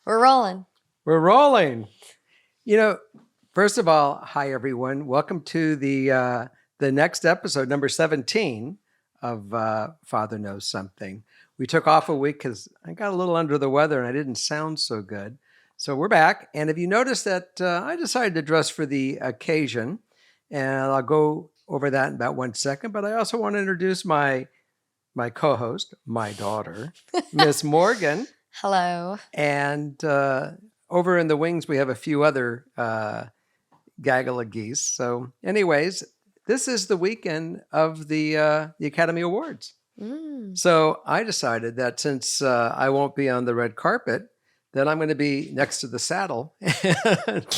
We're rolling. We're rolling. First of all, hi everyone. Welcome to the next episode, number 17 of Father Knows Something. We took off a week because I got a little under the weather and I didn't sound so good. So we're back. And if you notice that I decided to dress for the occasion, and I'll go over that in about 1 second. But I also want to introduce my co-host, my daughter, Miss Morgan. Hello. And over in the wings, we have a few other gaggle of geese. So anyways, this is the weekend of the Academy Awards. So I decided that since I won't be on the red carpet, that I'm going to be next to the saddle. And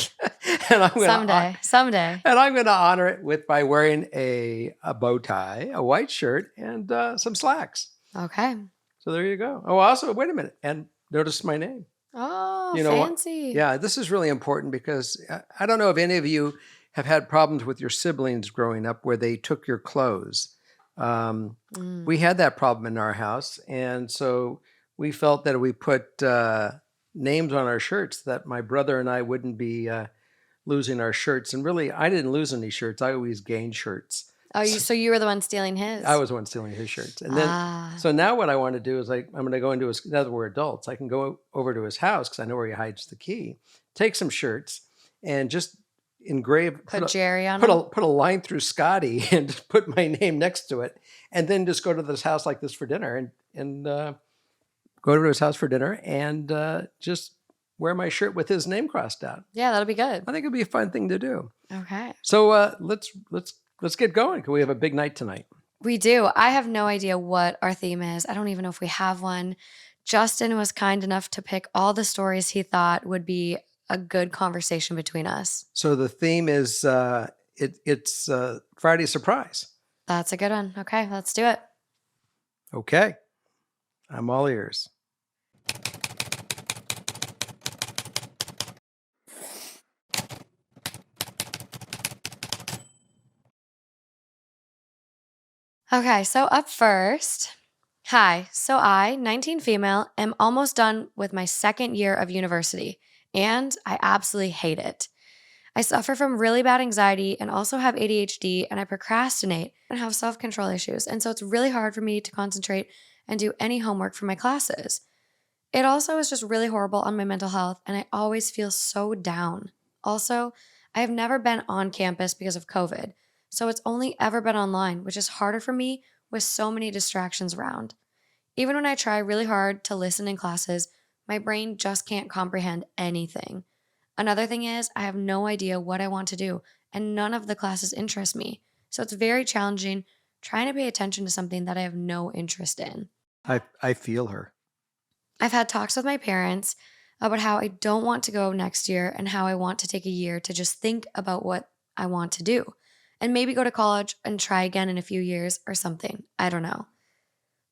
I'm Someday. And I'm going to honor it by wearing a bow tie, a white shirt, and some slacks. Okay. So there you go. Oh, also, wait a minute. And notice my name. Oh, fancy. Yeah, this is really important because I don't know if any of you have had problems with your siblings growing up where they took your clothes. We had that problem in our house. And so we felt that if we put names on our shirts, that my brother and I wouldn't be losing our shirts. And really, I didn't lose any shirts. I always gained shirts. Oh, so you were the one stealing his? I was the one stealing his shirts. And then, so now what I want to do is I'm going to go into his, now that we're adults, I can go over to his house because I know where he hides the key, take some shirts and just engrave, put Jerry on put a line through Scotty and put my name next to it. And then just go to this house like this for dinner and go over to his house for dinner and just wear my shirt with his name crossed out. Yeah, that'll be good. I think it'd be a fun thing to do. Okay. So let's get going because we have a big night tonight. We do. I have no idea what our theme is. I don't even know if we have one. Justin was kind enough to pick all the stories he thought would be a good conversation between us. So the theme is it's Friday Surprise. That's a good one. Okay, let's do it. Okay. I'm all ears. Okay, so up first, hi. So I, 19 female, am almost done with my second year of university, and I absolutely hate it. I suffer from really bad anxiety and also have ADHD, and I procrastinate and have self-control issues, and so it's really hard for me to concentrate and do any homework for my classes. It also is just really horrible on my mental health, and I always feel so down. Also, I have never been on campus because of COVID. So it's only ever been online, which is harder for me with so many distractions around. Even when I try really hard to listen in classes, my brain just can't comprehend anything. Another thing is I have no idea what I want to do, and none of the classes interest me. So it's very challenging trying to pay attention to something that I have no interest in. I feel her. I've had talks with my parents about how I don't want to go next year and how I want to take a year to just think about what I want to do. And maybe go to college and try again in a few years or something. I don't know.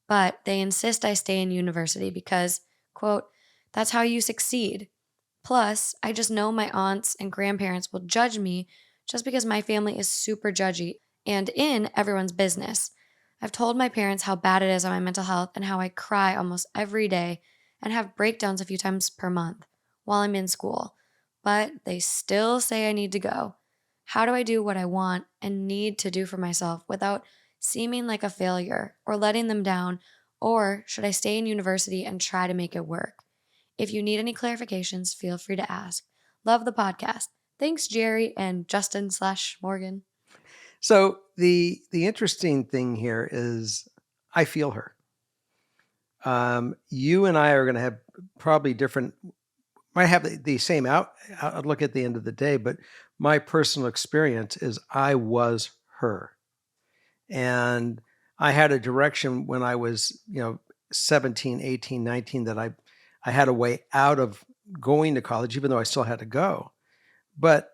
But they insist I stay in university because, quote, that's how you succeed. Plus, I just know my aunts and grandparents will judge me just because my family is super judgy and in everyone's business. I've told my parents how bad it is on my mental health and how I cry almost every day and have breakdowns a few times per month while I'm in school. But they still say I need to go. How do I do what I want and need to do for myself without seeming like a failure or letting them down? Or should I stay in university and try to make it work? If you need any clarifications, feel free to ask. Love the podcast. Thanks, Jerry and Justin/Morgan. So the interesting thing here is I feel her. You and I are going to have probably different, might have the same outlook at the end of the day, but my personal experience is I was her. And I had a direction when I was, 17, 18, 19, that I had a way out of going to college, even though I still had to go. But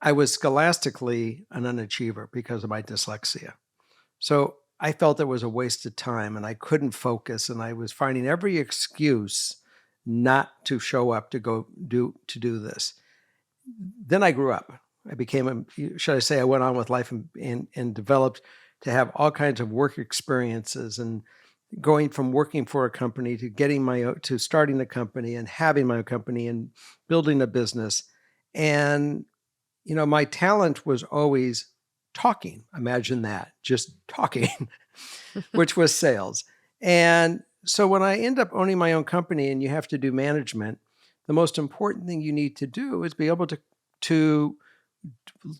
I was scholastically an unachiever because of my dyslexia. So I felt it was a waste of time and I couldn't focus, and I was finding every excuse not to show up to go do this. Then I grew up. I became I went on with life and developed to have all kinds of work experiences and going from working for a company to to starting a company and having my own company and building a business. And my talent was always talking. Imagine that, just talking, which was sales. And so when I end up owning my own company and you have to do management, the most important thing you need to do is be able to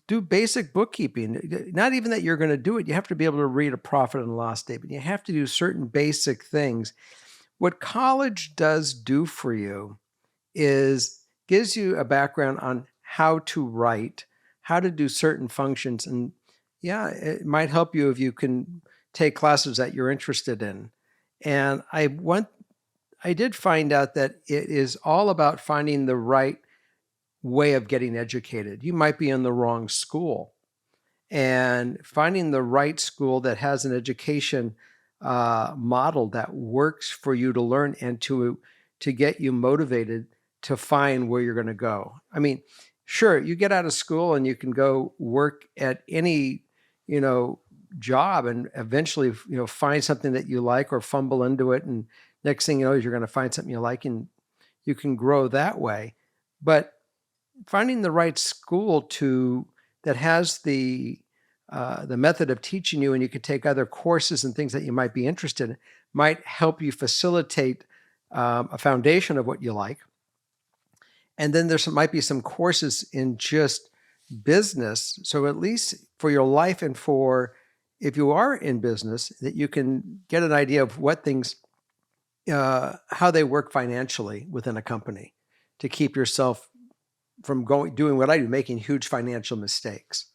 do basic bookkeeping. Not even that you're going to do it. You have to be able to read a profit and loss statement. You have to do certain basic things. What college does do for you is gives you a background on how to write, how to do certain functions. And yeah, it might help you if you can take classes that you're interested in. And I did find out that it is all about finding the right way of getting educated. You might be in the wrong school, and finding the right school that has an education model that works for you to learn and to get you motivated to find where you're going to go. I mean, sure, you get out of school and you can go work at any you know job and eventually find something that you like or fumble into it, and next thing you know is you're going to find something you like and you can grow that way. But finding the right school to that has the method of teaching you, and you could take other courses and things that you might be interested in, might help you facilitate a foundation of what you like. And then might be some courses in just business. So at least for your life and for if you are in business, that you can get an idea of what things, how they work financially within a company to keep yourself from doing what I do, making huge financial mistakes.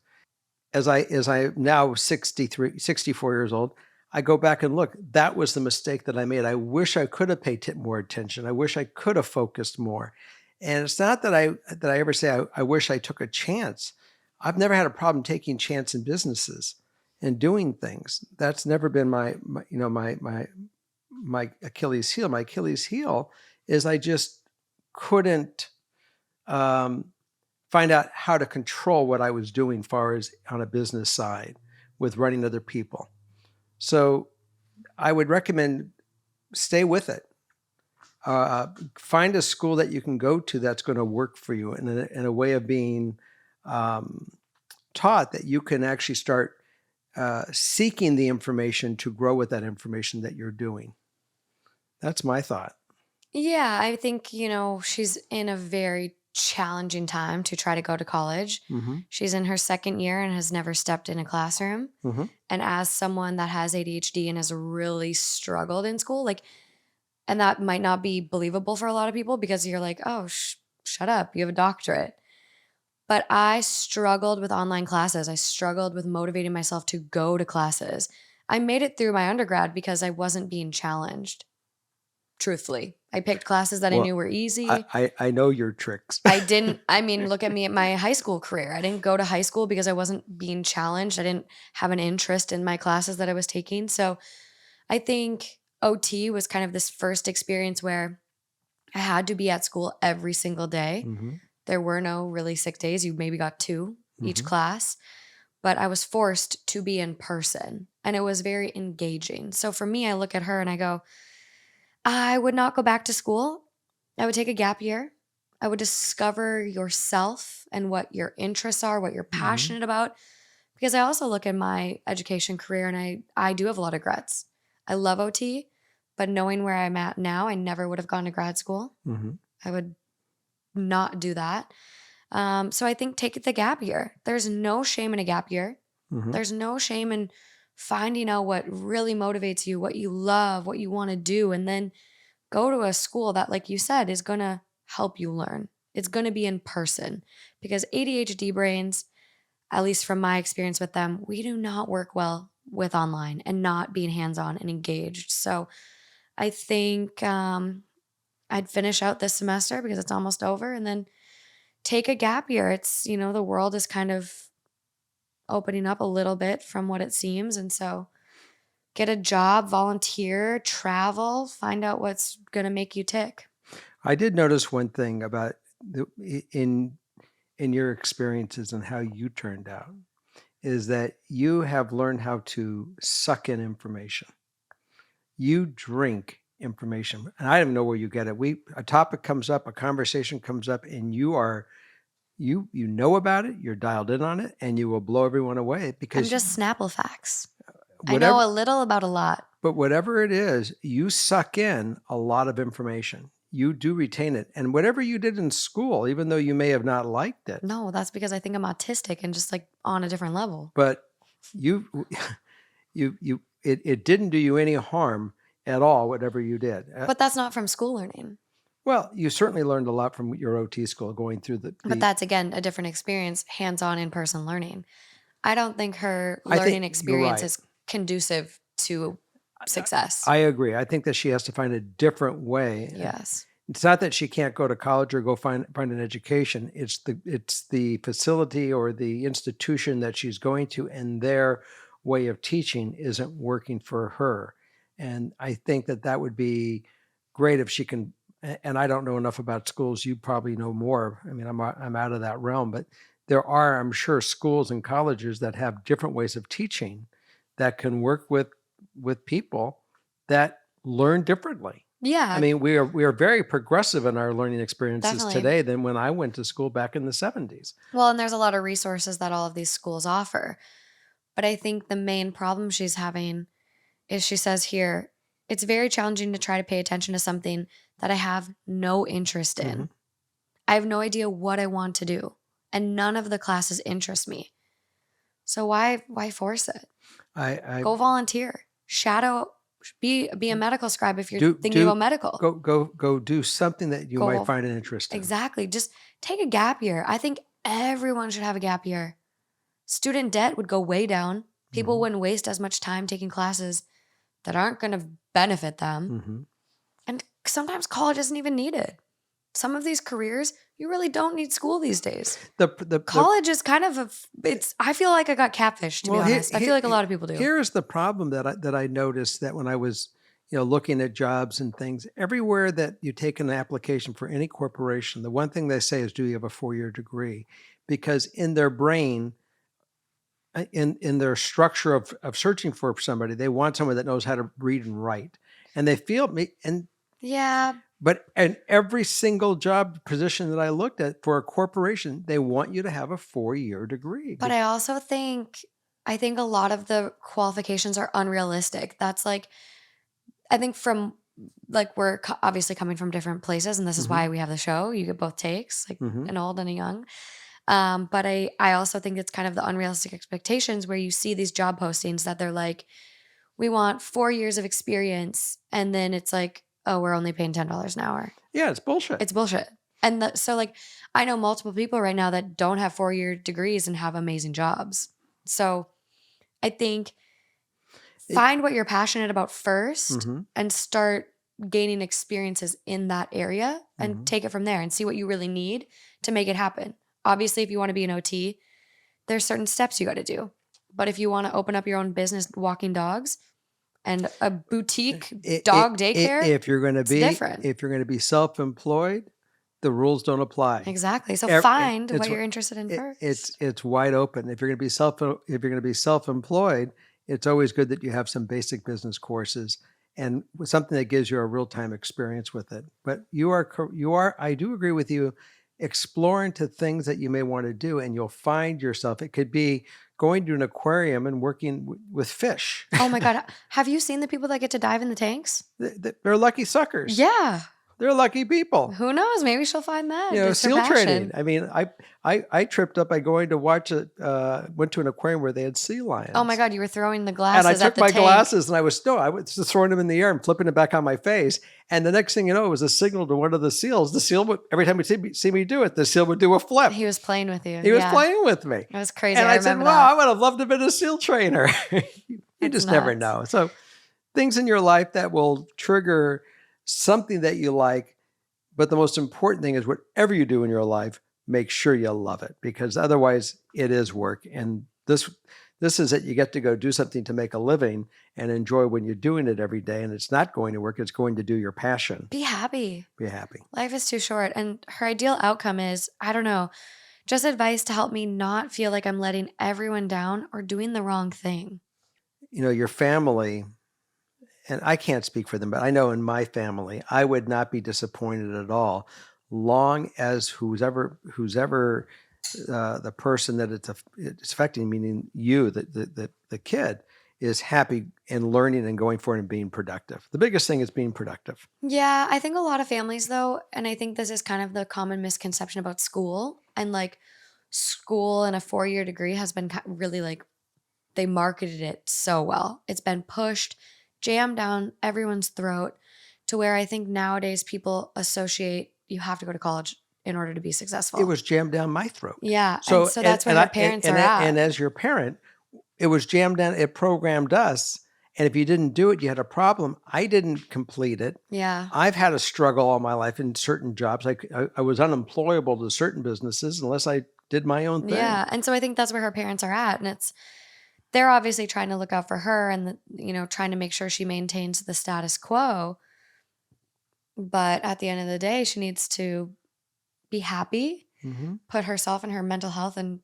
As I now 64 years old, I go back and look, that was the mistake that I made. I wish I could have paid more attention. I wish I could have focused more. And it's not that I ever say I wish I took a chance. I've never had a problem taking chance in businesses and doing things. That's never been my Achilles heel. My Achilles heel is I just couldn't find out how to control what I was doing as far as on a business side with running other people. So I would recommend stay with it. Find a school that you can go to that's going to work for you in a way of being taught that you can actually start seeking the information to grow with that information that you're doing. That's my thought. Yeah, I think, she's in a very challenging time to try to go to college. Mm-hmm. She's in her second year and has never stepped in a classroom. Mm-hmm. And as someone that has ADHD and has really struggled in school, and that might not be believable for a lot of people because you're like, oh, shut up, you have a doctorate. But I struggled with online classes. I struggled with motivating myself to go to classes. I made it through my undergrad because I wasn't being challenged. Truthfully, I picked classes that I Well, knew were easy. I know your tricks. I mean, look at me at my high school career. I didn't go to high school because I wasn't being challenged. I didn't have an interest in my classes that I was taking. So I think OT was kind of this first experience where I had to be at school every single day. Mm-hmm. There were no really sick days. You maybe got two each Mm-hmm. class, but I was forced to be in person and it was very engaging. So for me, I look at her and I go, I would not go back to school. I would take a gap year. I would discover yourself and what your interests are, what you're Mm-hmm. passionate about. Because I also look at my education career and I do have a lot of regrets. I love OT, but knowing where I'm at now, I never would have gone to grad school. Mm-hmm. I would not do that. So I think take the gap year. There's no shame in a gap year. Mm-hmm. There's no shame in finding out what really motivates you, what you love, what you want to do, and then go to a school that, like you said, is going to help you learn. It's going to be in person because ADHD brains, at least from my experience with them, we do not work well with online and not being hands on and engaged. So I think I'd finish out this semester because it's almost over and then take a gap year. It's, the world is kind of opening up a little bit from what it seems. And so get a job, volunteer, travel, find out what's going to make you tick. I did notice one thing about in your experiences and how you turned out is that you have learned how to suck in information. you drink information, and I don't know where you get it. A topic comes up, a conversation comes up, and you know about it, you're dialed in on it, and you will blow everyone away I'm because just Snapple facts. I know whatever, a little about a lot. but whatever it is, you suck in a lot of information. You do retain it. And whatever you did in school, even though you may have not liked it, No, that's because I think I'm autistic and just like on a different level. but you it didn't do you any harm at all, whatever you did. But that's not from school learning. Well, you certainly learned a lot from your OT school going through But that's again a different experience, hands-on in-person learning. I don't think her I think learning you're experience right. is conducive to success. I agree. I think that she has to find a different way. Yes. It's not that she can't go to college or go find an education. It's the facility or the institution that she's going to, and their way of teaching isn't working for her. And I think that that would be great if she can. And I don't know enough about schools. You probably know more. I mean, I'm out of that realm, but there are, I'm sure, schools and colleges that have different ways of teaching that can work with people that learn differently. I Yeah, mean, we are very progressive in our learning experiences definitely. today than when I went to school back in the 70s. Well, and there's a lot of resources that all of these schools offer. But I think the main problem she's having is she says here, it's very challenging to try to pay attention to something that I have no interest in. Mhm. I have no idea what I want to do, and none of the classes interest me. So why force it? I Go volunteer. Shadow be a medical scribe if you're do thinking do about medical. go do something that you might Go find an interest in. exactly. Just take a gap year. I think everyone should have a gap year. Student debt would go way down. People Mhm. wouldn't waste as much time taking classes that aren't going to benefit them. Mhm. And sometimes college isn't even needed. Some of these careers, you really don't need school these days. The College is kind of it's I feel like I got catfished, to be well, honest. I feel like a lot of people do. here's the problem that I noticed that when I was, looking at jobs and things, everywhere that you take an application for any corporation, the one thing they say is, do you have a 4-year degree? Because in their brain, in their structure of searching for somebody, they want someone that knows how to read and write, and they feel me. And Yeah, but in every single job position that I looked at for a corporation, they want you to have a 4-year degree. but I also think a lot of the qualifications are unrealistic. That's like I think from like we're obviously coming from different places, and this is Mhm. why we have the show. You get both takes, like Mhm. an old and a young. But I also think it's kind of the unrealistic expectations where you see these job postings that they're like, we want 4 years of experience, and then it's like, oh, we're only paying $10 an hour. Yeah, it's bullshit. It's bullshit. And so like I know multiple people right now that don't have 4-year degrees and have amazing jobs. So I think It find what you're passionate about first Mhm. and start gaining experiences in that area and Mhm. take it from there and see what you really need to make it happen. Obviously, if you want to be an OT, there's certain steps you got to do. But if you want to open up your own business walking dogs and a boutique dog daycare, If you're gonna it's different. be self-employed, the rules don't apply. Exactly. So Ev find what it's you're interested in first. it's wide open. If you're gonna be self-employed, it's always good that you have some basic business courses and with something that gives you a real-time experience with it. But I do agree with you, explore into things that you may wanna do, and you'll find yourself it could be going to an aquarium and working with fish. Oh my God. Have you seen the people that get to dive in the tanks? They're lucky suckers. Yeah. They're lucky people. Who knows? Maybe she'll find that. It's her Seal training. passion. I mean, I tripped up by going to watch it. Went to an aquarium where they had sea lions. Oh my God, you were throwing the And glasses I at took the my tank. glasses and I was just throwing them in the air and flipping it back on my face. And the next thing you know, it was a signal to one of the seals. The seal would, every time he see me do it, the seal would do a flip. He was playing with you. He was Yeah. playing with me. It was crazy. And I I said, remember wow, that. I would have loved to have been a seal trainer. You It's just never nuts. know. So things in your life that will trigger something that you like. But the most important thing is whatever you do in your life, make sure you love it, because otherwise it is work. And this is it. You get to go do something to make a living and enjoy when you're doing it every day. And it's not going to work. It's going to do your passion. Be happy. Be happy. Life is too short. And her ideal outcome is, I don't know, just advice to help me not feel like I'm letting everyone down or doing the wrong thing. Your family and I can't speak for them, but I know in my family, I would not be disappointed at all, long as who's ever the person that it's affecting, meaning you, the kid, is happy and learning and going for it and being productive. The biggest thing is being productive. Yeah, I think a lot of families though, and I think this is kind of the common misconception about school and like school and a 4-year degree has been really like they marketed it so well. It's been pushed, jammed down everyone's throat to where I think nowadays people associate you have to go to college in order to be It successful. was jammed down my throat. Yeah, and So so that's where your parents are and at. as your parent, it was jammed down. It programmed us, and if you didn't do it, you had a problem. I didn't complete it. Yeah. I've had a struggle all my life in certain jobs. Like I was unemployable to certain businesses unless I did my own thing. Yeah, and so I think that's where her parents are at and it's they're obviously trying to look out for her and trying to make sure she maintains the status quo, but at the end of the day, she needs to be happy, Hmm. put herself and her mental health and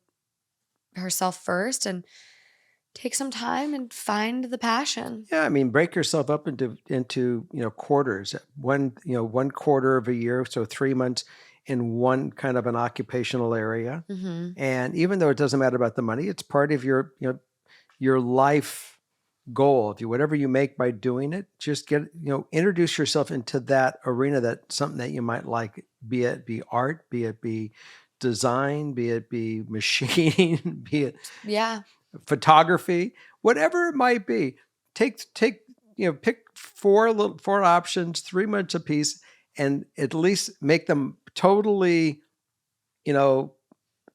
herself first and take some time and find the passion. Yeah, I mean, break yourself up into quarters. One quarter of a year, so 3 months in one kind of an occupational area. Mhm. And even though it doesn't matter about the money, it's part of your life goal. If you whatever you make by doing it, just introduce yourself into that arena, that something that you might like, be it be art, be it be design, be it be machining, be it Yeah. photography, whatever it might be. Pick four options, 3 months apiece, and at least make them totally, you know,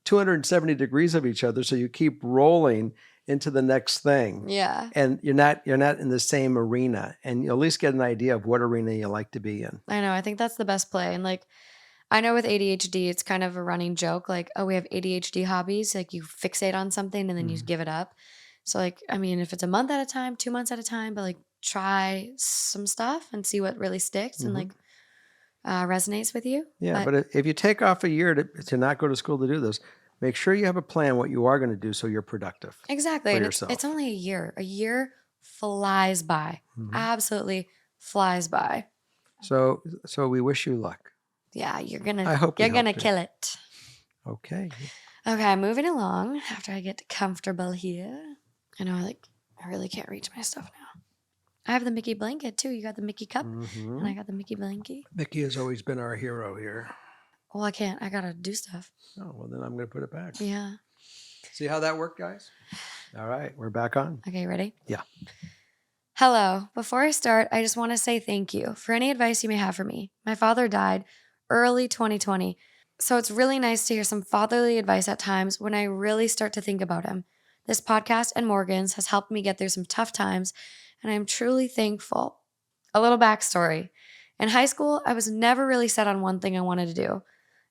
270 degrees of each other, so you keep rolling into the next thing. Yeah. And you're not in the same arena, and you at least get an idea of what arena you like to be in. I know. I think that's the best play. And like, I know with ADHD, it's kind of a running joke. Like, oh, we have ADHD hobbies. Like, you fixate on something and then you Mhm. give it up. So, like, I mean, if it's a month at a time, 2 months at a time, but like, try some stuff and see what really sticks and Mhm. like resonates with you. Yeah, But but if you take off a year to not go to school to do this, make sure you have a plan what you are going to do so you're productive exactly. for And it's yourself. only a year. A year flies by. Mhm. Absolutely flies by. So we wish you luck. Yeah, you're gonna I hope we you're help gonna too. kill it. Okay. Okay, moving along after I get comfortable here. I know I really can't reach my stuff now. I have the Mickey blanket too. You got the Mickey cup and Hmm. I got the Mickey blankie. Mickey has always been our hero here. Well, I can't. I gotta do stuff. Oh, well, then I'm going to put it back. Yeah. See how that worked, guys? All right, we're back on. Okay, ready? Yeah. Hello. Before I start, I just want to say thank you for any advice you may have for me. My father died early 2020, so it's really nice to hear some fatherly advice at times when I really start to think about him. This podcast and Morgan's has helped me get through some tough times, and I'm truly thankful. A little backstory. In high school, I was never really set on one thing I wanted to do.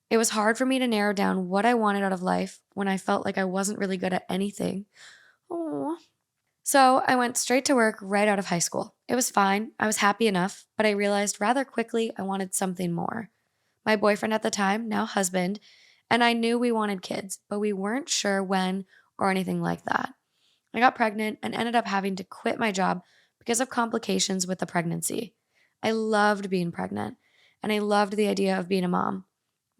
It was hard for me to narrow down what I wanted out of life when I felt like I wasn't really good at anything. Aww. So I went straight to work right out of high school. It was fine. I was happy enough, but I realized rather quickly I wanted something more. My boyfriend at the time, now husband, and I knew we wanted kids, but we weren't sure when or anything like that. I got pregnant and ended up having to quit my job because of complications with the pregnancy. I loved being pregnant, and I loved the idea of being a mom.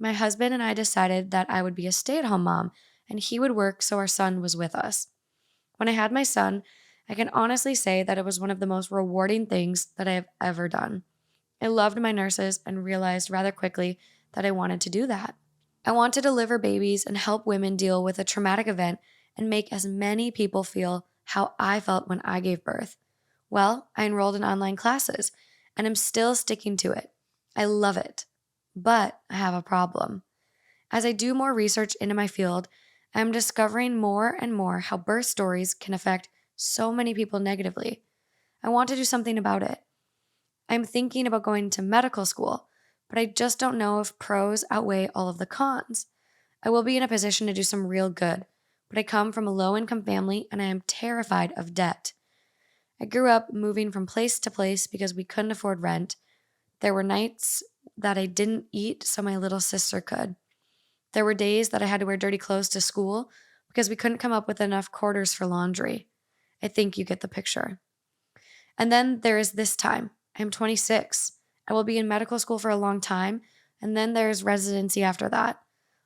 My husband and I decided that I would be a stay at home mom and he would work so our son was with us. When I had my son, I can honestly say that it was one of the most rewarding things that I have ever done. I loved my nurses and realized rather quickly that I wanted to do that. I want to deliver babies and help women deal with a traumatic event and make as many people feel how I felt when I gave birth. Well, I enrolled in online classes and I'm still sticking to it. I love it. But I have a problem. As I do more research into my field, I am discovering more and more how birth stories can affect so many people negatively. I want to do something about it. I'm thinking about going to medical school, but I just don't know if pros outweigh all of the cons. I will be in a position to do some real good, but I come from a low income family and I am terrified of debt. I grew up moving from place to place because we couldn't afford rent. There were nights that I didn't eat so my little sister could. There were days that I had to wear dirty clothes to school because we couldn't come up with enough quarters for laundry. I think you get the picture. And then there is this time. I'm 26. I will be in medical school for a long time. And then there's residency after that.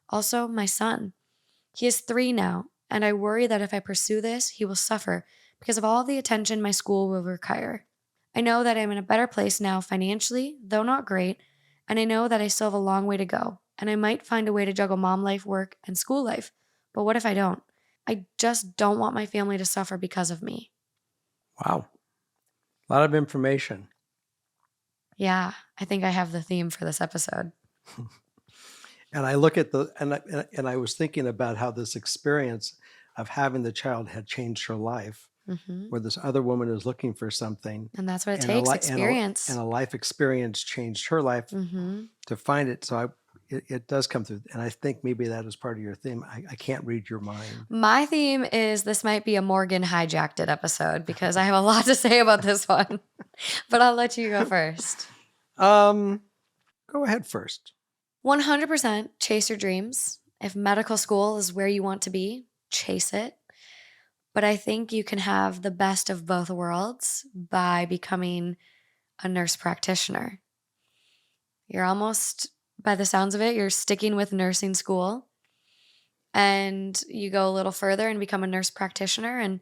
Also, my son. He is 3 now, and I worry that if I pursue this, he will suffer because of all the attention my school will require. I know that I'm in a better place now financially, though not great, and I know that I still have a long way to go, and I might find a way to juggle mom life, work, and school life. But what if I don't? I just don't want my family to suffer because of me. Wow. A lot of information. Yeah, I think I have the theme for this episode. And I look at and I was thinking about how this experience of having the child had changed her life, Hmm. where this other woman is looking for something, And that's what it and takes, and experience. a life experience changed her life Hmm. to find it. So it does come through, and I think maybe that is part of your theme. I can't read your mind. My theme is this might be a Morgan hijacked it episode because I have a lot to say about this one, but I'll let you go first. Um, Go ahead first. 100% chase your dreams. If medical school is where you want to be, chase it. But I think you can have the best of both worlds by becoming a nurse practitioner. You're almost, by the sounds of it, you're sticking with nursing school and you go a little further and become a nurse practitioner, and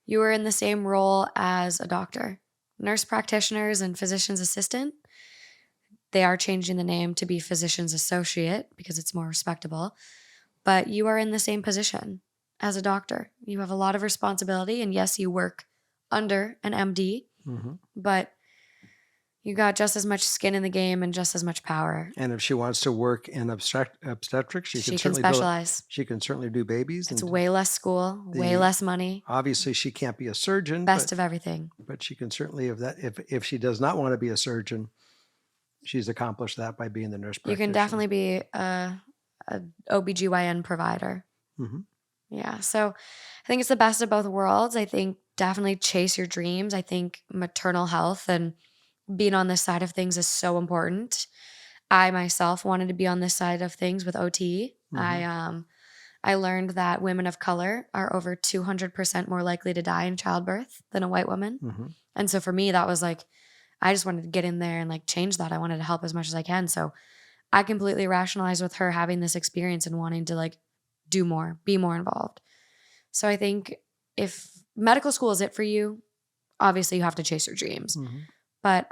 you are in the same role as a doctor. Nurse practitioners and physician's assistant, they are changing the name to be physician's associate because it's more respectable, but you are in the same position as a doctor. You have a lot of responsibility, and yes, you work under an MD, Hmm. but you got just as much skin in the game and just as much power. And if she wants to work in obstetrics, she can She can certainly do it. specialize. She can certainly do babies, It's and way less school, way the less money, obviously she can't be a surgeon, best of everything. but she can certainly, if she does not want to be a surgeon, she's accomplished that by being the nurse You can practitioner. definitely be a OBGYN provider. Hmm. Yeah. So I think it's the best of both worlds. I think definitely chase your dreams. I think maternal health and being on this side of things is so important. I myself wanted to be on this side of things with OT. Hmm. I learned that women of color are over 200% more likely to die in childbirth than a white woman. Hmm. And so for me, that was like, I just wanted to get in there and like change that. I wanted to help as much as I can. So I completely rationalized with her having this experience and wanting to like do more, be more involved. So I think if medical school is it for you, obviously you have to chase your dreams. Hmm. But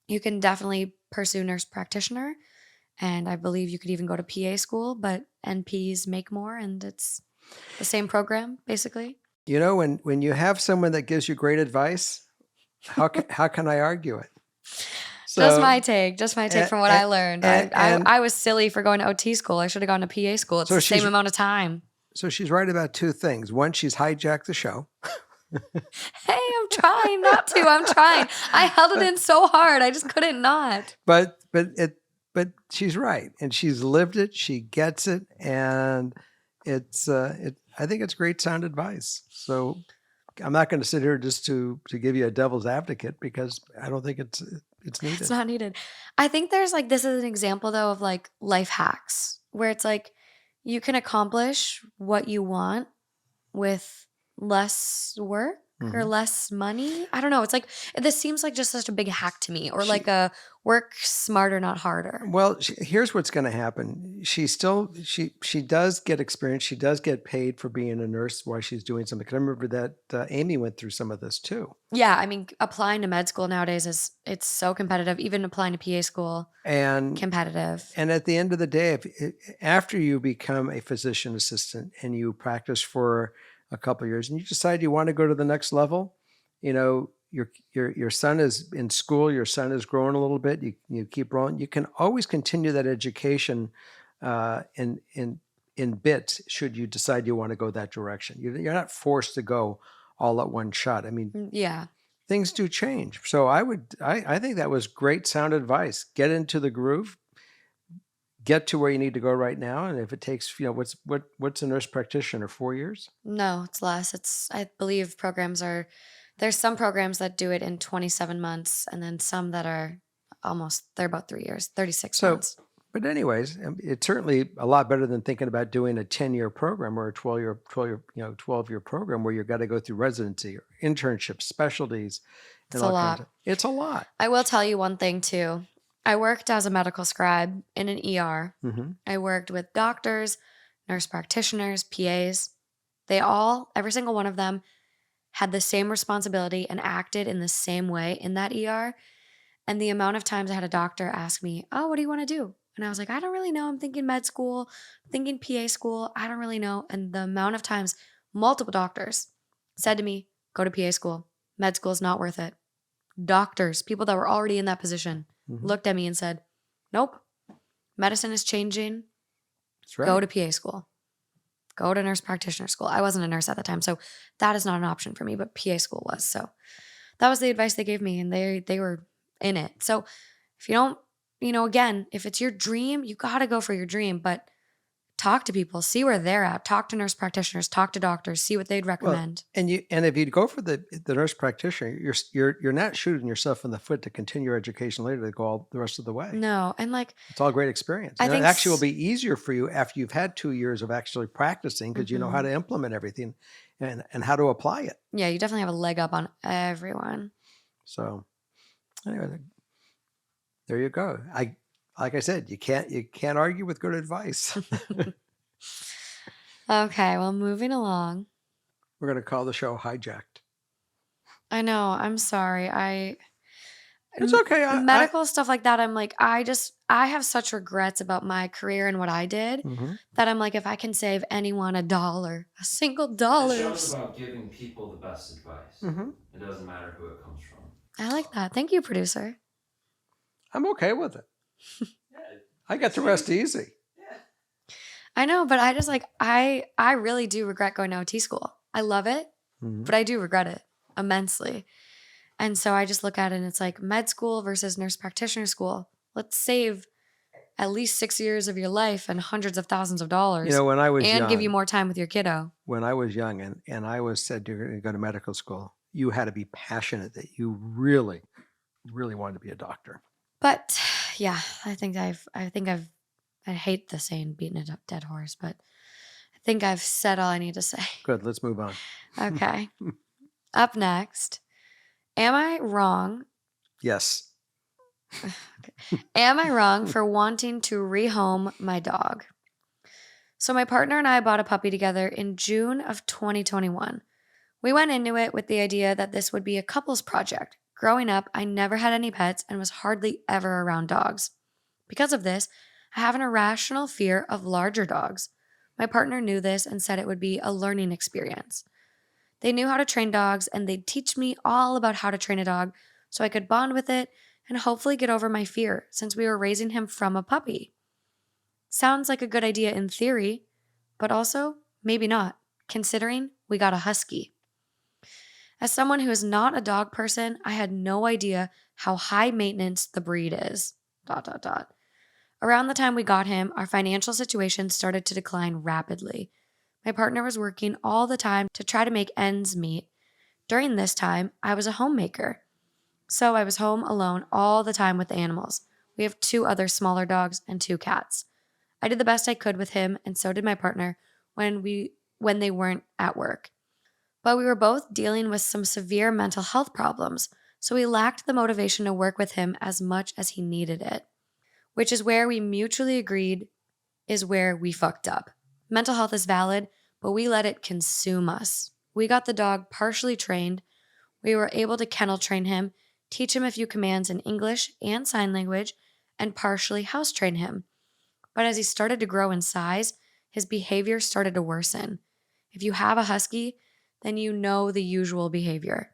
you can definitely pursue nurse practitioner. And I believe you could even go to PA school, but NPs make more and it's the same program basically. You know, when you have someone that gives you great advice, how can I argue it? So Just my take and from what I learned. and I was silly for going to OT school. I should have gone to PA school. It's so the same she's amount of time. so she's right about two things. One, she's hijacked the show. Hey, I'm trying not to. I'm trying. I held it in so hard. I just couldn't not. But she's right, and she's lived it. She gets it, and I think it's great sound advice. So I'm not going to sit here just to give you a devil's advocate because I don't think it's It's needed. not needed. I think there's like, this is an example though of like life hacks where it's like you can accomplish what you want with less work or Hmm. less money. I don't know. It's like, this seems like just such a big hack to me, or like She a work smarter, not harder. Well, here's what's going to happen. She does get experience. She does get paid for being a nurse while she's doing something. 'Cause I remember that Amy went through some of this too. Yeah. I mean, applying to med school nowadays it's so competitive. Even applying to PA school, And competitive. and at the end of the day, after you become a physician assistant and you practice for a couple of years and you decide you want to go to the next level, you know, your son is in school, your son is growing a little bit, you keep rolling, you can always continue that education in bits should you decide you want to go that direction. You're not forced to go all at one shot. I mean, Yeah. things do change. So I think that was great sound advice. Get into the groove, get to where you need to go right now. And if it takes, what's a nurse practitioner, 4 years? No, it's less. I believe there's some programs that do it in 27 months and then some that are they're about 3 years, 36 So months. But anyways, it's certainly a lot better than thinking about doing a 10-year program or a 12-year program where you've got to go through residency or internships, specialties, It's and a all kinds lot. of. It's a lot. I will tell you one thing too. I worked as a medical scribe in an ER. Hmm. I worked with doctors, nurse practitioners, PAs. They all, every single one of them, had the same responsibility and acted in the same way in that ER. And the amount of times I had a doctor ask me, "Oh, what do you want to do?" And I was like, "I don't really know. I'm thinking med school, thinking PA school. I don't really know." And the amount of times multiple doctors said to me, "Go to PA school. Med school is not worth it." Doctors, people that were already in that position, Hmm. looked at me and said, "Nope, medicine is changing. That's Go right. to PA school. Go to nurse practitioner school." I wasn't a nurse at the time, so that is not an option for me, but PA school was. So that was the advice they gave me, and they were in it. So if you don't, again, if it's your dream, you got to go for your dream, but talk to people, see where they're at, talk to nurse practitioners, talk to doctors, see what they'd Well, recommend. and if you go for the nurse practitioner, you're not shooting yourself in the foot to continue your education later to go all the rest of the way. No, and like It's all great experience. I And it think actually will be easier for you after you've had 2 years of actually practicing because you know how mhm. to implement everything and how to apply it. Yeah, you definitely have a leg up on everyone. So anyway, there you go. Like I said, you can't argue with good advice. Okay, well, moving along. We're gonna call the show hijacked. I know, I'm sorry. It's okay. I Medical stuff like that, I'm like, I have such regrets about my career and what I did Mhm. that I'm like, if I can save anyone a dollar, a single The dollar. show's about giving people the best advice. Mhm. It doesn't matter who it comes from. I like that. Thank you, producer. I'm okay with it. Yeah, I got the rest easy. yeah. I know, but I just like I really do regret going to OT school. I love it, Mhm. but I do regret it immensely. And so I just look at it and it's like med school versus nurse practitioner school. Let's save at least 6 years of your life and hundreds of thousands of You dollars know, and give you more time with your kiddo. when I was young and I was said you're going to go to medical school, you had to be passionate that you really, really wanted to be a doctor. But yeah, I hate the saying beating a dead horse, but I think I've said all I need to say. Good. Let's move on. Okay. Up next, am I wrong? Yes. Am I wrong for wanting to rehome my dog? So my partner and I bought a puppy together in June of 2021. We went into it with the idea that this would be a couples project. Growing up, I never had any pets and was hardly ever around dogs. Because of this, I have an irrational fear of larger dogs. My partner knew this and said it would be a learning experience. They knew how to train dogs and they'd teach me all about how to train a dog so I could bond with it and hopefully get over my fear since we were raising him from a puppy. Sounds like a good idea in theory, but also maybe not, considering we got a husky. As someone who is not a dog person, I had no idea how high maintenance the breed is. Dot dot dot. Around the time we got him, our financial situation started to decline rapidly. My partner was working all the time to try to make ends meet. During this time, I was a homemaker. So I was home alone all the time with the animals. We have two other smaller dogs and two cats. I did the best I could with him, and so did my partner when they weren't at work. But we were both dealing with some severe mental health problems, so we lacked the motivation to work with him as much as he needed it, which is where we mutually agreed is where we fucked up. Mental health is valid, but we let it consume us. We got the dog partially trained. We were able to kennel train him, teach him a few commands in English and sign language, and partially house train him. But as he started to grow in size, his behavior started to worsen. If you have a husky, then you know the usual behavior: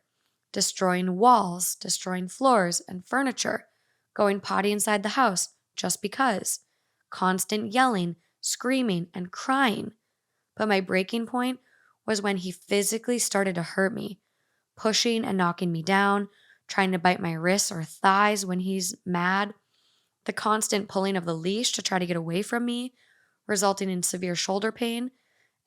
destroying walls, destroying floors and furniture, going potty inside the house just because, constant yelling, screaming, and crying. But my breaking point was when he physically started to hurt me, pushing and knocking me down, trying to bite my wrists or thighs when he's mad, the constant pulling of the leash to try to get away from me, resulting in severe shoulder pain.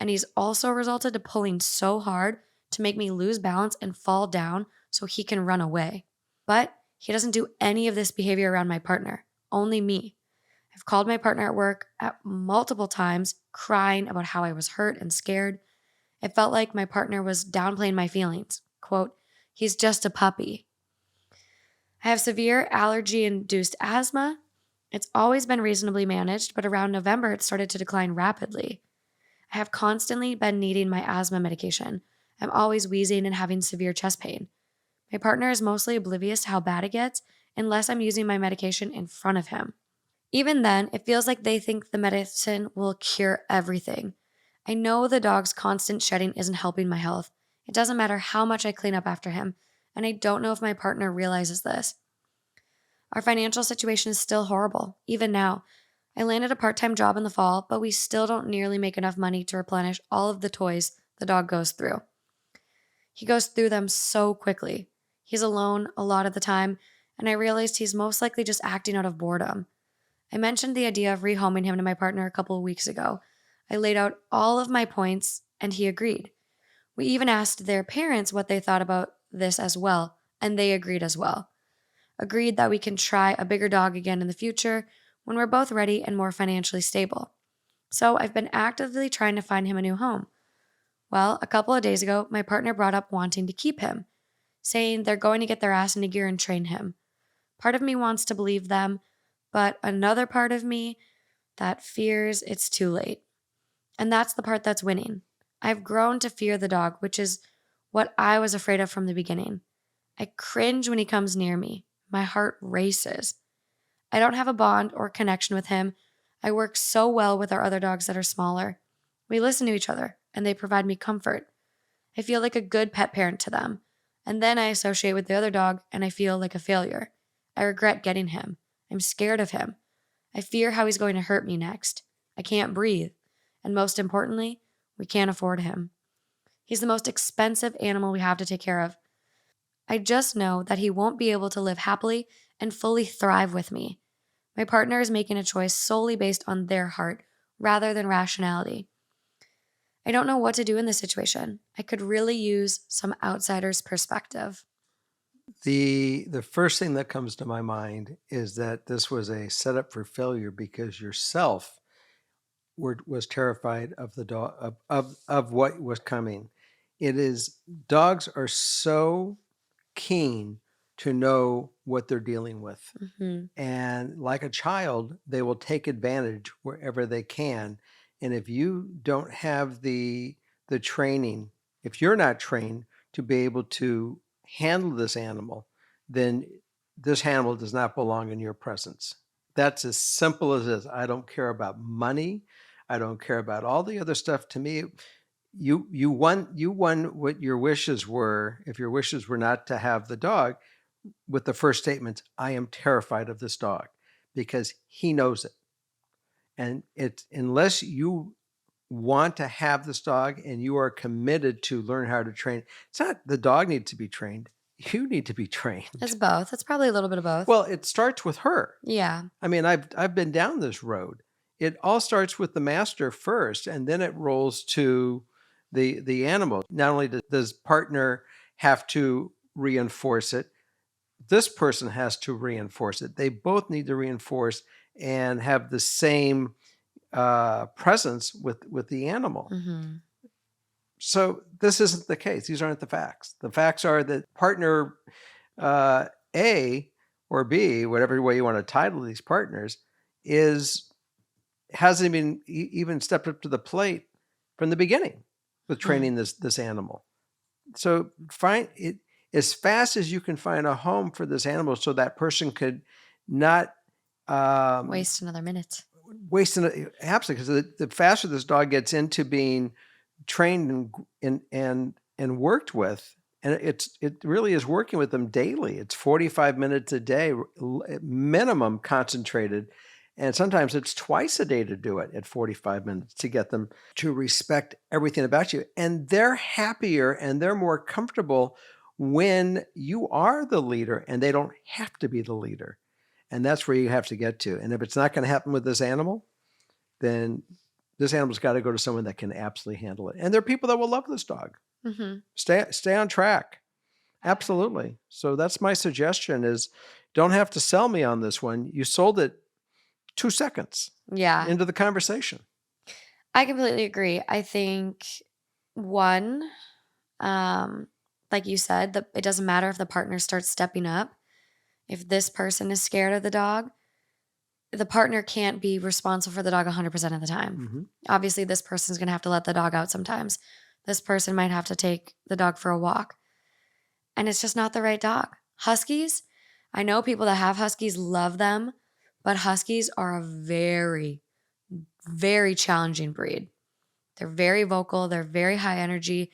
And he's also resulted to pulling so hard to make me lose balance and fall down so he can run away. But he doesn't do any of this behavior around my partner, only me. I've called my partner at work at multiple times, crying about how I was hurt and scared. It felt like my partner was downplaying my feelings. Quote, he's just a puppy. I have severe allergy induced asthma. It's always been reasonably managed, but around November it started to decline rapidly. I have constantly been needing my asthma medication. I'm always wheezing and having severe chest pain. My partner is mostly oblivious to how bad it gets unless I'm using my medication in front of him. Even then, it feels like they think the medicine will cure everything. I know the dog's constant shedding isn't helping my health. It doesn't matter how much I clean up after him, and I don't know if my partner realizes this. Our financial situation is still horrible, even now. I landed a part time job in the fall, but we still don't nearly make enough money to replenish all of the toys the dog goes through. He goes through them so quickly. He's alone a lot of the time, and I realized he's most likely just acting out of boredom. I mentioned the idea of rehoming him to my partner a couple of weeks ago. I laid out all of my points, and he agreed. We even asked their parents what they thought about this as well, and they agreed as well. Agreed that we can try a bigger dog again in the future when we're both ready and more financially stable. So I've been actively trying to find him a new home. Well, a couple of days ago, my partner brought up wanting to keep him, saying they're going to get their ass into gear and train him. Part of me wants to believe them, but another part of me that fears it's too late. And that's the part that's winning. I've grown to fear the dog, which is what I was afraid of from the beginning. I cringe when he comes near me. My heart races. I don't have a bond or connection with him. I work so well with our other dogs that are smaller. We listen to each other, and they provide me comfort. I feel like a good pet parent to them. And then I associate with the other dog, and I feel like a failure. I regret getting him. I'm scared of him. I fear how he's going to hurt me next. I can't breathe. And most importantly, we can't afford him. He's the most expensive animal we have to take care of. I just know that he won't be able to live happily and fully thrive with me. My partner is making a choice solely based on their heart rather than rationality. I don't know what to do in this situation. I could really use some outsider's perspective. The first thing that comes to my mind is that this was a setup for failure because yourself was terrified of the dog of what was coming. It is dogs are so keen to know what they're dealing with. Hmm. And like a child, they will take advantage wherever they can. And if you don't have the training, if you're not trained to be able to handle this animal, then this animal does not belong in your presence. That's as simple as this. I don't care about money. I don't care about all the other stuff. To me, you won what your wishes were. If your wishes were not to have the dog, with the first statement, I am terrified of this dog, because he knows it. And it's unless you want to have this dog and you are committed to learn how to train, it's not the dog needs to be trained. You need to be trained. It's both. It's probably a little bit of both. Well, it starts with her. Yeah. I mean, I've been down this road. It all starts with the master first, and then it rolls to the animal. Not only does partner have to reinforce it, this person has to reinforce it. They both need to reinforce and have the same presence with the animal. Hmm. So this isn't the case. These aren't the facts. The facts are that partner A or B, whatever way you want to title these partners, hasn't even stepped up to the plate from the beginning with training this animal. So find it as fast as you can find a home for this animal, so that person could not Waste another minute. absolutely, because the faster this dog gets into being trained and worked with, and it really is working with them daily. It's 45 minutes a day minimum concentrated. And sometimes it's twice a day to do it at 45 minutes to get them to respect everything about you. And they're happier and they're more comfortable when you are the leader and they don't have to be the leader. And that's where you have to get to. And if it's not going to happen with this animal, then this animal's got to go to someone that can absolutely handle it. And there are people that will love this dog. Hmm. Stay on track. Absolutely. So that's my suggestion: is don't have to sell me on this one. You sold it 2 seconds Yeah. into the conversation. I completely agree. I think one, um, like you said, it doesn't matter if the partner starts stepping up. If this person is scared of the dog, the partner can't be responsible for the dog 100% of the time. Mhm. Obviously, this person's going to have to let the dog out sometimes. This person might have to take the dog for a walk, and it's just not the right dog. Huskies, I know people that have huskies love them, but huskies are a very, very challenging breed. They're very vocal, they're very high energy,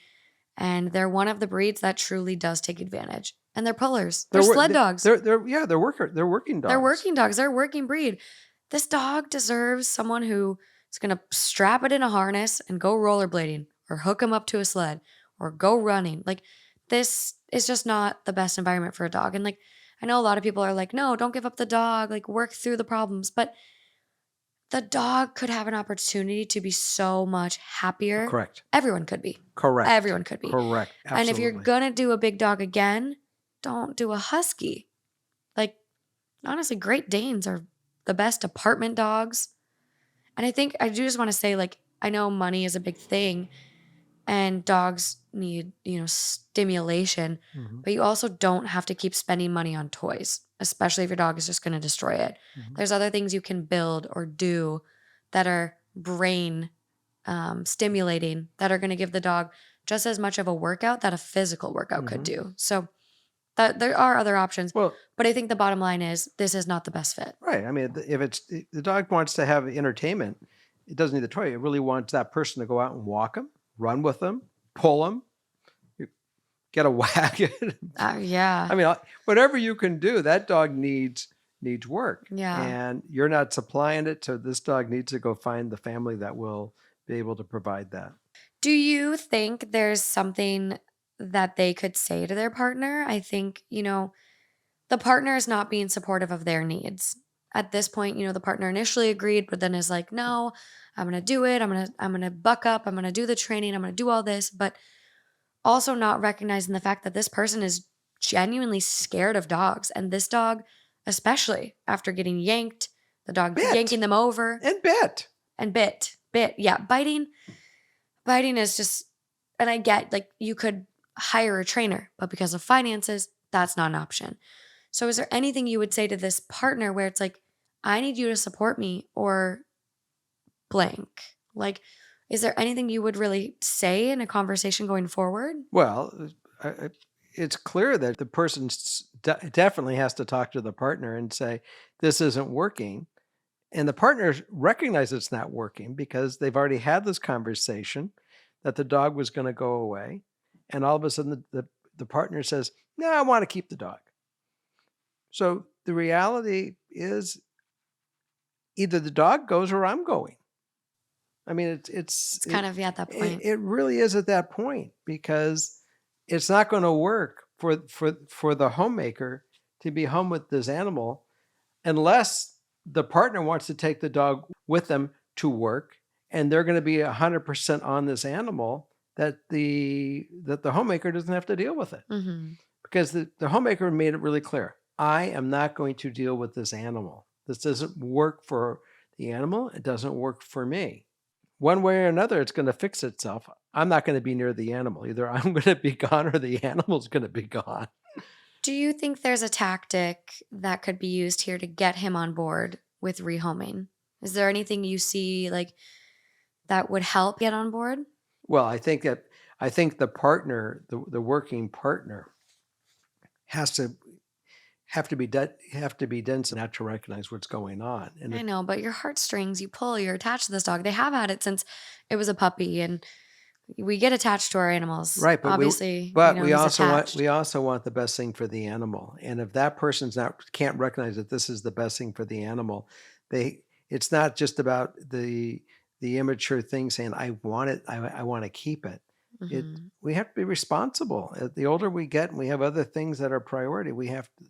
and they're one of the breeds that truly does take advantage. And they're pullers. They're They're wor sled dogs. they're working They're dogs. working dogs. They're a working breed. This dog deserves someone who is going to strap it in a harness and go rollerblading or hook him up to a sled or go running. Like, this is just not the best environment for a dog. And like, I know a lot of people are like, no, don't give up the dog, like, work through the problems. But the dog could have an opportunity to be so much happier. Correct. Everyone could be. Correct. Everyone could be. Correct. And if you're Absolutely. going to do a big dog again, don't do a husky. Like, honestly, Great Danes are the best apartment dogs. And I think I do just want to say, like, I know money is a big thing and dogs need, stimulation, Mhm. but you also don't have to keep spending money on toys, especially if your dog is just going to destroy it. Mhm. There's other things you can build or do that are brain stimulating, that are going to give the dog just as much of a workout that a physical workout could Mhm. do. So that there are other options, Well, but I think the bottom line is this is not the best fit. right. I mean, if the dog wants to have entertainment, it doesn't need the toy. It really wants that person to go out and walk him, run with him, pull him, get a wagon. Yeah. I mean, whatever you can do, that dog needs work. Yeah. And you're not supplying it, so this dog needs to go find the family that will be able to provide that. Do you think there's something that they could say to their partner? I think, the partner is not being supportive of their needs. At this point, the partner initially agreed, but then is like, no, I'm going to do it. I'm going to buck up. I'm going to do the training. I'm going to do all this, but also not recognizing the fact that this person is genuinely scared of dogs. And this dog, especially after getting yanked, the dog Bit. yanking them over And bit. and bit. Yeah. Biting is just, and I get, like, you could hire a trainer, but because of finances, that's not an option. So is there anything you would say to this partner where it's like, I need you to support me or blank? Like, is there anything you would really say in a conversation going forward? Well, it's clear that the person definitely has to talk to the partner and say, this isn't working. And the partner recognize it's not working because they've already had this conversation that the dog was going to go away. And all of a sudden, the partner says, no, I want to keep the dog. So the reality is either the dog goes or I'm going. I mean, It's kind of at that point. it really is at that point because it's not going to work for the homemaker to be home with this animal unless the partner wants to take the dog with them to work and they're going to be 100% on this animal that the homemaker doesn't have to deal with it. Mm-hmm. Because the homemaker made it really clear. I am not going to deal with this animal. This doesn't work for the animal. It doesn't work for me. One way or another, it's going to fix itself. I'm not going to be near the animal. Either I'm going to be gone or the animal's going to be gone. Do you think there's a tactic that could be used here to get him on board with rehoming? Is there anything you see, like, that would help get on board? Well, I think the partner, the working partner, have to be dense enough to recognize what's going on. And I know, but your heartstrings, you pull, you're attached to this dog. They have had it since it was a puppy, and we get attached to our animals. right, but Obviously, we he's also attached. want the best thing for the animal. And if that person's can't recognize that this is the best thing for the animal, it's not just about the immature thing saying I want it, I want to keep it. Mhm. We have to be responsible. The older we get and we have other things that are priority, we have to.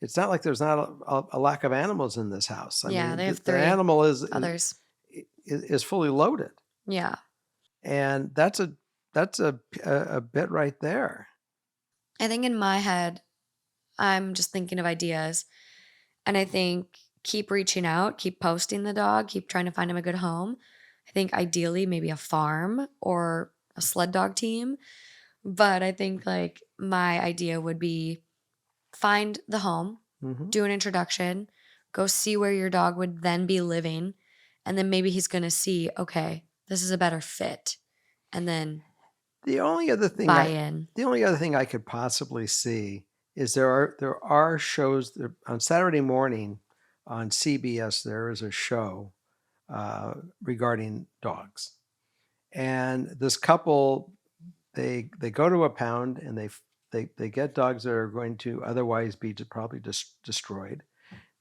It's not like there's not a lack of animals in this house. I Yeah, mean, they have the 3 animal others. is fully loaded, Yeah. and that's a bit right there. I think in my head, I'm just thinking of ideas. And I think keep reaching out, keep posting the dog, keep trying to find him a good home. I think ideally maybe a farm or a sled dog team. But I think like my idea would be find the home, Hmm. do an introduction, go see where your dog would then be living. And then maybe he's going to see, okay, this is a better fit. And then The only other thing buy in. the only other thing I could possibly see is there are shows on Saturday morning on CBS. There is a show regarding dogs, and this couple they go to a pound and they get dogs that are going to otherwise be probably destroyed.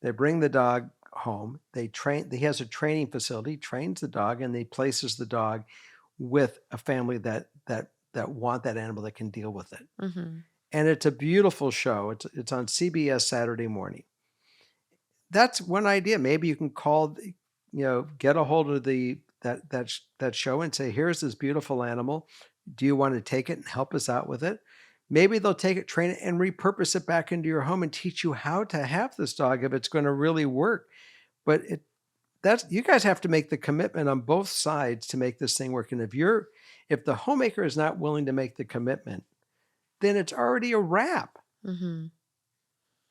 They bring the dog home. They train. He has a training facility, trains the dog, and they places the dog with a family that want that animal that can deal with it. Mm-hmm. And it's a beautiful show. It's on CBS Saturday morning. That's one idea. Maybe you can get a hold of that show and say, here's this beautiful animal. Do you want to take it and help us out with it? Maybe they'll take it, train it, and repurpose it back into your home and teach you how to have this dog if it's going to really work. But you guys have to make the commitment on both sides to make this thing work. And if the homemaker is not willing to make the commitment, then it's already a wrap. Mm-hmm.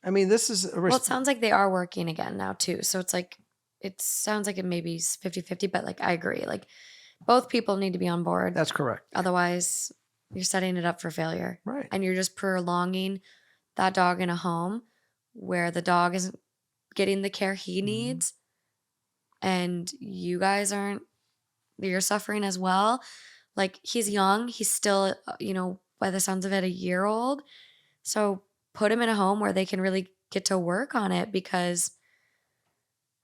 I mean, this is Well, it sounds like they are working again now too. So it's like, it sounds like it maybe is 50-50, but like I agree. Like both people need to be on board. That's correct. Otherwise, you're setting it up for failure. Right. And you're just prolonging that dog in a home where the dog isn't getting the care he needs. And you guys you're suffering as well. Like he's young. He's still, by the sounds of it, a year old. So put him in a home where they can really get to work on it because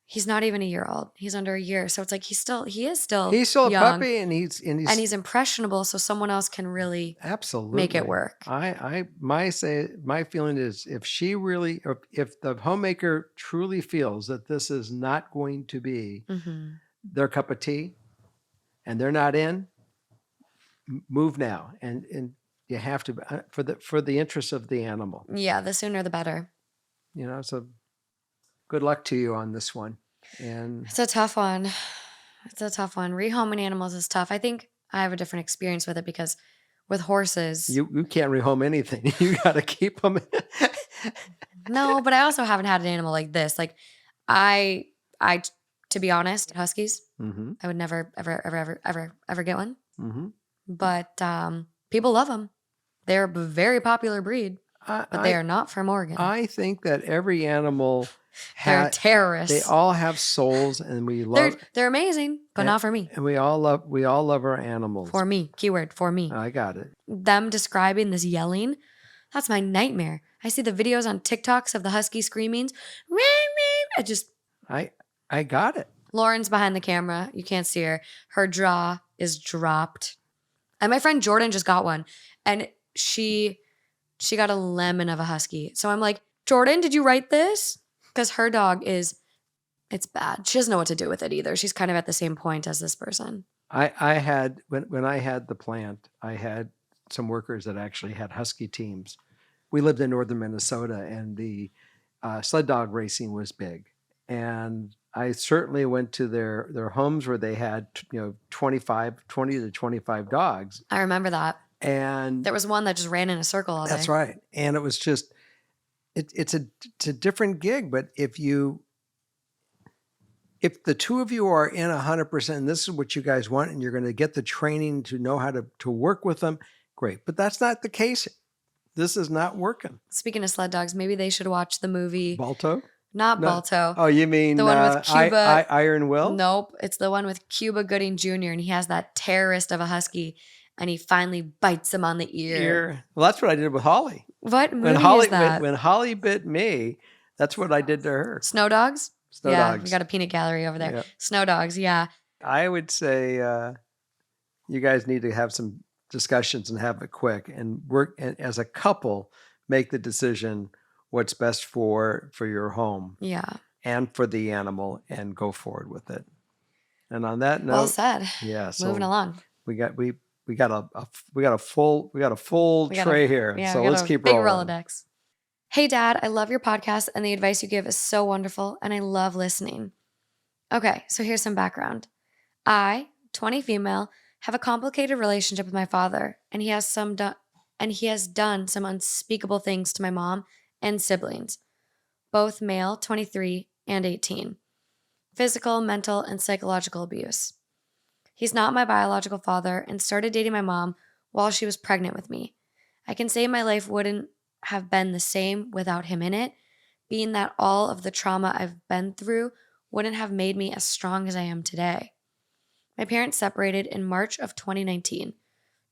he's not even a year old. He's under a year. So it's like he is still He's still young, a puppy and he's impressionable. So someone else can really absolutely make it work. My feeling is if the homemaker truly feels that this is not going to be their cup of tea and they're not in, move now. And you have to for the interest of the animal. Yeah, the sooner the better. So good luck to you on this one. And it's a tough one. Rehoming animals is tough. I think I have a different experience with it because with horses, you can't rehome anything. You got to keep them. No, but I also haven't had an animal like this. Like I to be honest, huskies. Mm-hmm. I would never ever get one. Mm-hmm. But people love them. They're a very popular breed, but they are not from Oregon. I think that every animal they're terrorists. They all have souls, and we love. They're amazing, but not for me. And we all love our animals. For me, keyword for me. I got it. Them describing this yelling, that's my nightmare. I see the videos on TikToks of the husky screamings. I got it. Lauren's behind the camera. You can't see her. Her jaw is dropped. And my friend Jordan just got one, and she got a lemon of a husky. So I'm like, Jordan, did you write this? Because her dog it's bad. She doesn't know what to do with it either. She's kind of at the same point as this person. I had, when I had the plant, I had some workers that actually had husky teams. We lived in northern Minnesota, and the sled dog racing was big. And I certainly went to their homes where they had 20 to 25 dogs. I remember that. And there was one that just ran in a circle all day. That's right. And it was just it's a different gig. But if the two of you are in 100%, and this is what you guys want, and you're going to get the training to know how to work with them, great. But that's not the case. This is not working. Speaking of sled dogs, maybe they should watch the movie Balto. Not Balto. Oh, you mean the one with Cuba? Iron Will? Nope, it's the one with Cuba Gooding Jr. and he has that terrorist of a husky, and he finally bites him on the ear. Well, that's what I did with Holly. What movie is that? When Holly bit me, that's what I did to her. Snow Dogs? Snow Dogs. We got a peanut gallery over there. Yep. Snow Dogs, yeah. I would say you guys need to have some discussions and have it quick and work, and as a couple, make the decision what's best for your home. Yeah. And for the animal, and go forward with it. And on that note, well said. Yeah. So moving along. We got a full tray here. Yeah, so let's keep big rolling. Rolodex. Hey, Dad, I love your podcast and the advice you give is so wonderful, and I love listening. Okay, so here's some background. I, 20 female, have a complicated relationship with my father, and he has done some unspeakable things to my mom and siblings, both male, 23 and 18. Physical, mental, and psychological abuse. He's not my biological father and started dating my mom while she was pregnant with me. I can say my life wouldn't have been the same without him in it, being that all of the trauma I've been through wouldn't have made me as strong as I am today. My parents separated in March of 2019.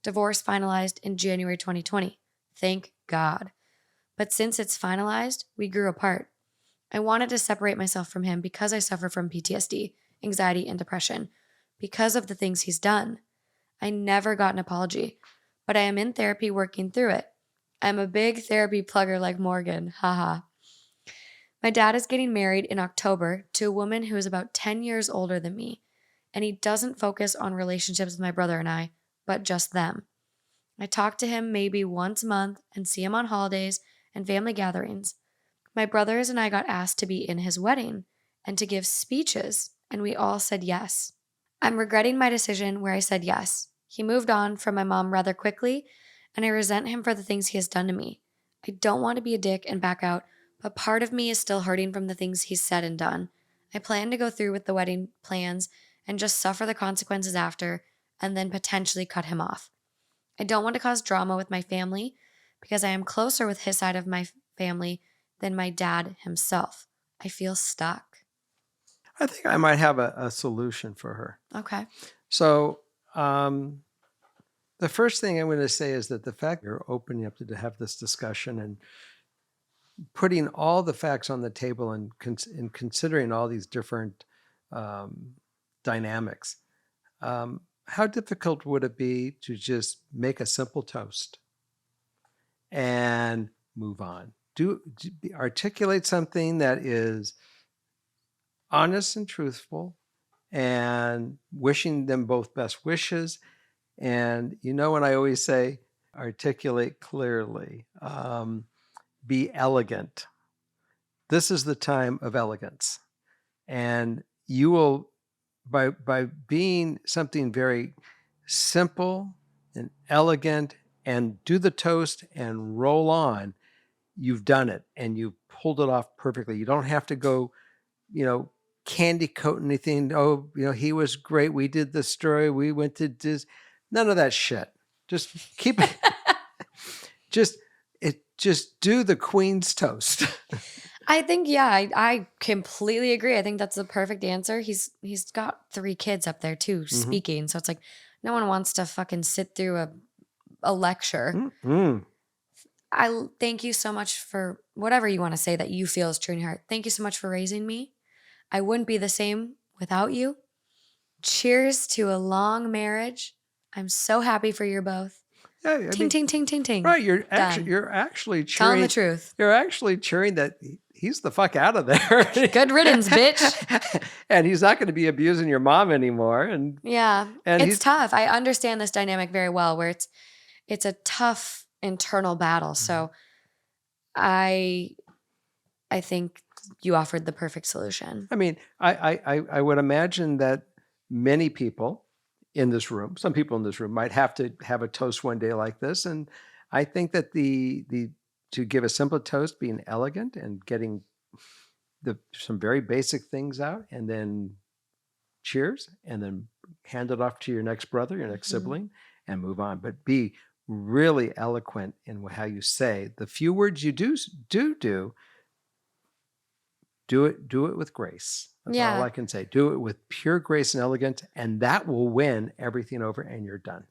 Divorce finalized in January 2020. Thank God. But since it's finalized, we grew apart. I wanted to separate myself from him because I suffer from PTSD, anxiety, and depression, because of the things he's done. I never got an apology, but I am in therapy working through it. I'm a big therapy plugger like Morgan, haha. My dad is getting married in October to a woman who is about 10 years older than me, and he doesn't focus on relationships with my brother and I, but just them. I talk to him maybe once a month and see him on holidays and family gatherings. My brothers and I got asked to be in his wedding and to give speeches, and we all said yes. I'm regretting my decision where I said yes. He moved on from my mom rather quickly, and I resent him for the things he has done to me. I don't want to be a dick and back out, but part of me is still hurting from the things he's said and done. I plan to go through with the wedding plans and just suffer the consequences after, and then potentially cut him off. I don't want to cause drama with my family because I am closer with his side of my family than my dad himself. I feel stuck. I think I might have a solution for her. Okay. So the first thing I'm going to say is that the fact you're opening up to have this discussion and putting all the facts on the table and considering all these different dynamics, how difficult would it be to just make a simple toast and move on? Articulate something that is honest and truthful and wishing them both best wishes. And when I always say articulate clearly, be elegant. This is the time of elegance. And you will, by being something very simple and elegant and do the toast and roll on, you've done it and you pulled it off perfectly. You don't have to go, candy coat anything. Oh, he was great. We did the story. We went to Disney. None of that shit. Just keep it. Just do the Queen's toast. I think, I completely agree. I think that's the perfect answer. He's got 3 kids up there too, speaking. So it's like, no one wants to fucking sit through a lecture. Mm-hmm. I thank you so much for whatever you want to say that you feel is true in your heart. Thank you so much for raising me. I wouldn't be the same without you. Cheers to a long marriage. I'm so happy for you both. Yeah, ting, ting, ting, ting, ting. Right, you're Done. actually cheering. Telling the truth. You're actually cheering that he's the fuck out of there. Good riddance, bitch. And he's not going to be abusing your mom anymore. And yeah, and it's tough. I understand this dynamic very well, where it's a tough internal battle. So I think you offered the perfect solution. I mean, I would imagine that many people in this room, some people in this room might have to have a toast one day like this. And I think that to give a simple toast, being elegant and getting some very basic things out, and then cheers, and then hand it off to your next brother, your next sibling, and move on. But be really eloquent in how you say the few words you do it with grace. That's all I can say. Do it with pure grace and elegance, and that will win everything over, and you're done.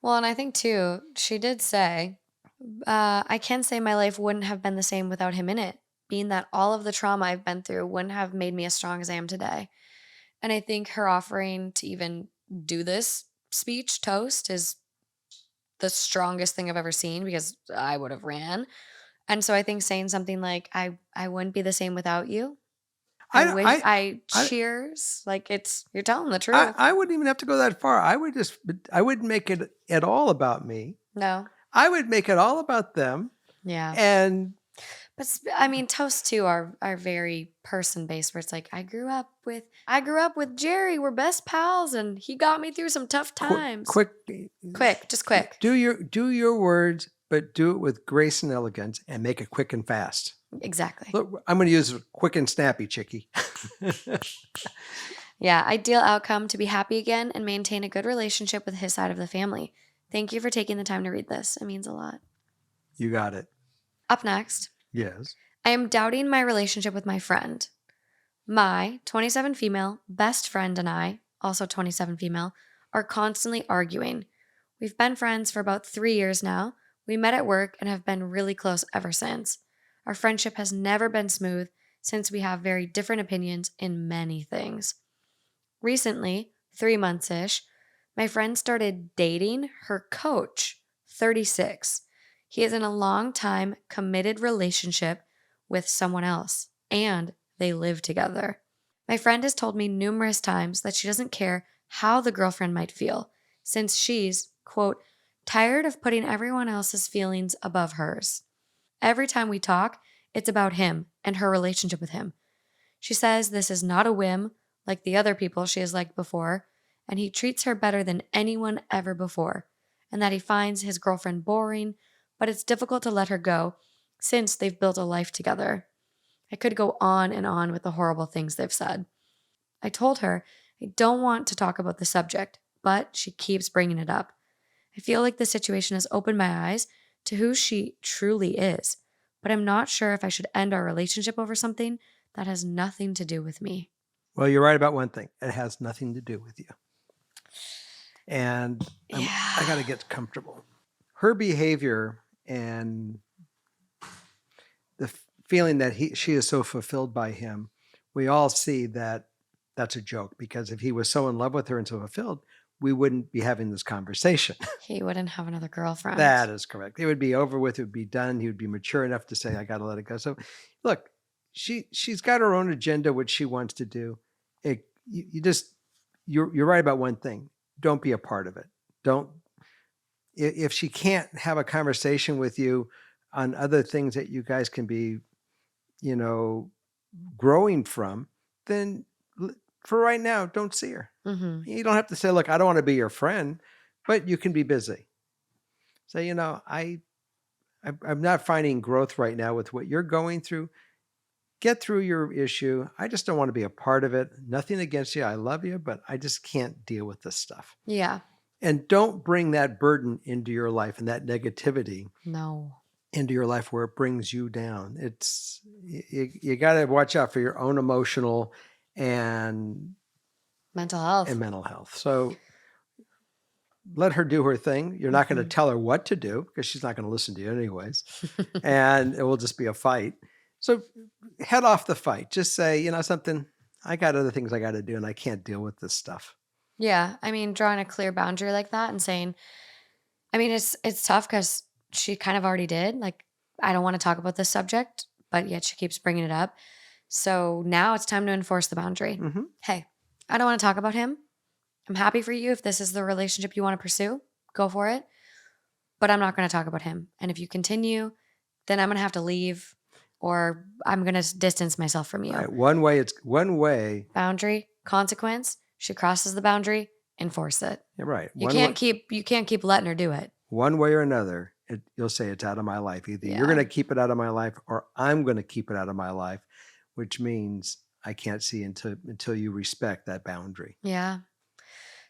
Well, and I think too, she did say, I can say my life wouldn't have been the same without him in it, being that all of the trauma I've been through wouldn't have made me as strong as I am today. And I think her offering to even do this speech toast is the strongest thing I've ever seen, because I would have ran. And so I think saying something like, I wouldn't be the same without you. Cheers. Like, you're telling the truth. I wouldn't even have to go that far. I wouldn't make it at all about me. No. I would make it all about them. Yeah. And But I mean, toasts too are very person based. Where it's like I grew up with Jerry. We're best pals, and he got me through some tough times. Quick, Quick, just quick. do your words, but do it with grace and elegance, and make it quick and fast. Exactly. Look, I'm going to use quick and snappy, Chicky. Yeah, ideal outcome to be happy again and maintain a good relationship with his side of the family. Thank you for taking the time to read this. It means a lot. You got it. Up next, Yes. I am doubting my relationship with my friend. My 27 female best friend and I, also 27 female, are constantly arguing. We've been friends for about 3 years now. We met at work and have been really close ever since. Our friendship has never been smooth since we have very different opinions in many things. Recently, 3 months ish, my friend started dating her coach, 36. He is in a long time committed relationship with someone else, and they live together. My friend has told me numerous times that she doesn't care how the girlfriend might feel, since she's, quote, tired of putting everyone else's feelings above hers. Every time we talk, it's about him and her relationship with him. She says this is not a whim like the other people she has liked before, and he treats her better than anyone ever before, and that he finds his girlfriend boring, but it's difficult to let her go since they've built a life together. I could go on and on with the horrible things they've said. I told her I don't want to talk about the subject, but she keeps bringing it up. I feel like the situation has opened my eyes to who she truly is, but I'm not sure if I should end our relationship over something that has nothing to do with me. Well, you're right about one thing. It has nothing to do with you. And I got to get comfortable. Her behavior and the feeling that she is so fulfilled by him, we all see that that's a joke, because if he was so in love with her and so fulfilled, we wouldn't be having this conversation. He wouldn't have another girlfriend. That is correct. It would be over with. It would be done. He would be mature enough to say, I got to let it go. So look, she's got her own agenda, what she wants to do. You're right about one thing. Don't be a part of it. Don't, if she can't have a conversation with you on other things that you guys can be, growing from, then for right now, don't see her. Mm-hmm. You don't have to say, look, I don't want to be your friend, but you can be busy. Say, I'm not finding growth right now with what you're going through. Get through your issue. I just don't want to be a part of it. Nothing against you. I love you, but I just can't deal with this stuff. Yeah. And don't bring that burden into your life and that negativity into your life where it brings you down. You got to watch out for your own emotional and mental health. So let her do her thing. You're not going to tell her what to do, because she's not going to listen to you anyways. And it will just be a fight. So head off the fight. Just say, something, I got other things I got to do and I can't deal with this stuff. Yeah. I mean, drawing a clear boundary like that and saying, I mean, it's tough because she kind of already did. Like, I don't want to talk about this subject, but yet she keeps bringing it up. So now it's time to enforce the boundary. Mm-hmm. Hey, I don't want to talk about him. I'm happy for you. If this is the relationship you want to pursue, go for it. But I'm not going to talk about him. And if you continue, then I'm going to have to leave, or I'm going to distance myself from you. Right. One way. Boundary, consequence. She crosses the boundary, enforce it. Yeah, right. You can't keep letting her do it. One way or another, you'll say it's out of my life. Either you're going to keep it out of my life, or I'm going to keep it out of my life, which means I can't see until you respect that boundary. Yeah.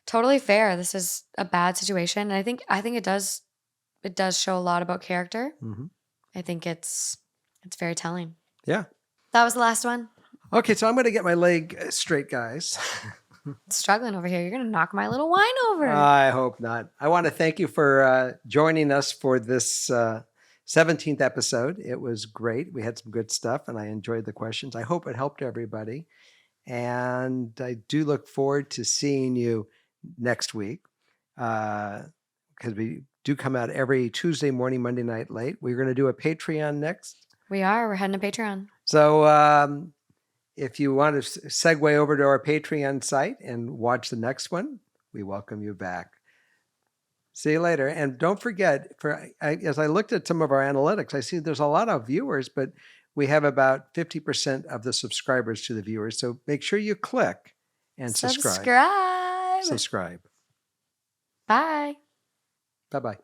Totally fair. This is a bad situation. And I think it does show a lot about character. Mm-hmm. I think it's very telling. Yeah. That was the last one. Okay, so I'm going to get my leg straight, guys. Struggling over here. You're going to knock my little wine over. I hope not. I want to thank you for joining us for this 17th episode. It was great. We had some good stuff, and I enjoyed the questions. I hope it helped everybody. And I do look forward to seeing you next week, because we do come out every Tuesday morning, Monday night late. We're going to do a Patreon next. We're heading to Patreon. So if you want to segue over to our Patreon site and watch the next one, we welcome you back. See you later. And don't forget, as I looked at some of our analytics, I see there's a lot of viewers, but we have about 50% of the subscribers to the viewers. So make sure you click and subscribe. Subscribe. Subscribe. Bye. Bye-bye.